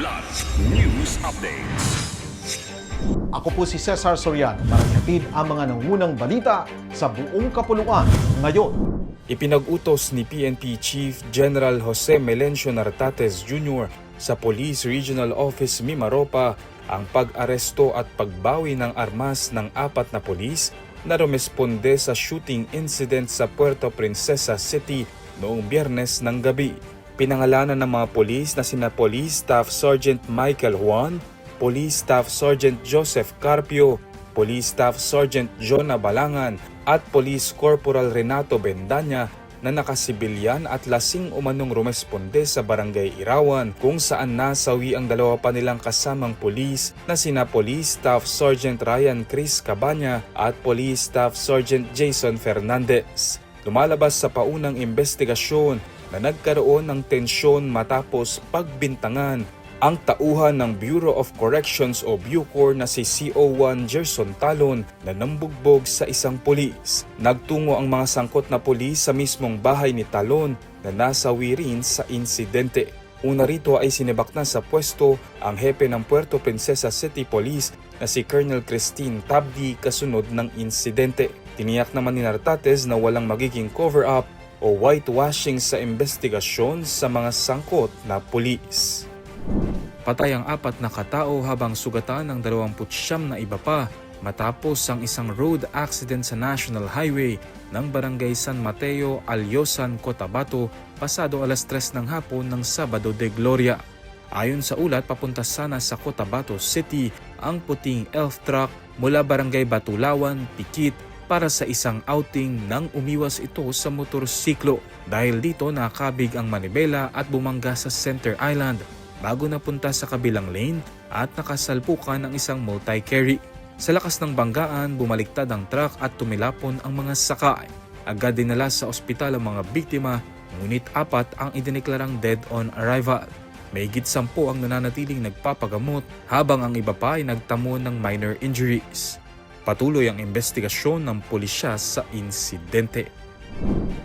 Blood News Updates. Ako po si Cesar Soriano para hatid ang mga nangunang balita sa buong kapuluan ngayon. Ipinag-utos ni PNP Chief General Jose Melencio Nartates Jr. sa Police Regional Office Mimaropa ang pag-aresto at pagbawi ng armas ng 4 na pulis na rumesponde sa shooting incident sa Puerto Princesa City noong Biyernes ng gabi. Pinangalanan ng mga pulis na sina Police Staff Sergeant Michael Juan, Police Staff Sergeant Joseph Carpio, Police Staff Sergeant Jonah Balangan at Police Corporal Renato Bendanya na nakasibilyan at lasing umanong rumesponde sa Barangay Irawan kung saan nasawi ang 2 pa nilang kasamang pulis na sina Police Staff Sergeant Ryan Chris Cabanya at Police Staff Sergeant Jason Fernandez. Lumalabas sa paunang investigasyon na nagkaroon ng tensyon matapos pagbintangan ang tauhan ng Bureau of Corrections o Bucor na si CO1 Gerson Talon na nambugbog sa isang pulis. Nagtungo ang mga sangkot na pulis sa mismong bahay ni Talon na nasawi rin sa insidente. Una rito ay sinibak na sa pwesto ang hepe ng Puerto Princesa City Police na si Colonel Christine Tabdi kasunod ng insidente. Tiniyak naman ni Nartates na walang magiging cover-up o whitewashing sa investigasyon sa mga sangkot na pulis. Patay ang 4 na katao habang sugatan ng 29 na iba pa matapos ang isang road accident sa National Highway ng Barangay San Mateo, Alyosan, Cotabato pasado alas 3 ng hapon ng Sabado de Gloria. Ayon sa ulat, papunta sana sa Cotabato City ang puting elf truck mula Barangay Batulawan, Pikit para sa isang outing nang umiwas ito sa motorsiklo. Dahil dito nakabig ang manibela at bumangga sa Center Island bago napunta sa kabilang lane at nakasalpukan ng isang multi-carry. Sa lakas ng banggaan, bumaliktad ang truck at tumilapon ang mga sakay. Agad dinala sa ospital ang mga biktima, ngunit 4 ang idineklarang dead on arrival. Mahigit 10 ang nananatiling nagpapagamot habang ang iba pa ay nagtamo ng minor injuries. Patuloy ang investigasyon ng pulisya sa insidente.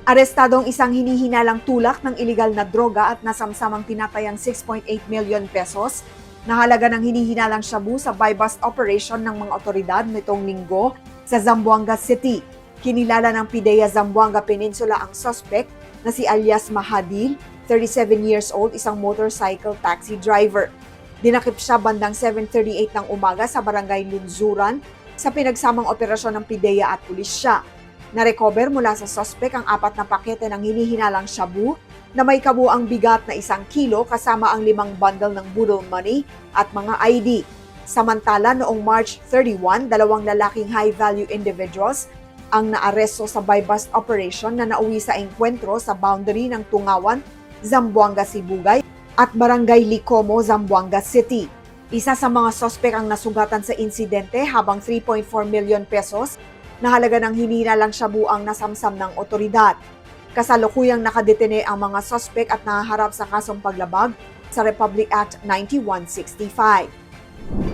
Arestado ang isang hinihinalang tulak ng iligal na droga at nasamsamang tinatayang 6.8 million pesos na halaga ng hinihinalang shabu sa buy-bust operation ng mga otoridad nitong linggo sa Zamboanga City. Kinilala ng PIDEA Zamboanga Peninsula ang suspect na si alias Mahadil, 37 years old, isang motorcycle taxi driver. Dinakip siya bandang 7:38 ng umaga sa Barangay Lunzuran sa pinagsamang operasyon ng PIDEA at pulisya. Na-recover mula sa suspect ang 4 na pakete ng hinihinalang shabu na may kabuang bigat na 1 kilo kasama ang 5 bundle ng budol money at mga ID. Samantala, noong March 31, 2 lalaking high-value individuals ang naaresto sa buy-bust operation na nauwi sa engkwentro sa boundary ng Tungawan, Zamboanga, Sibugay at Barangay Licomo, Zamboanga City. Isa sa mga suspect ang nasugatan sa insidente habang 3.4 million pesos na halaga ng hinihinalang shabu ang nasamsam ng otoridad. Kasalukuyang nakadetene ang mga suspect at nahaharap sa kasong paglabag sa Republic Act 9165.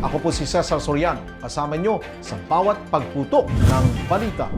Ako po si Cesar Soriano, kasama nyo sa bawat pagputok ng balita.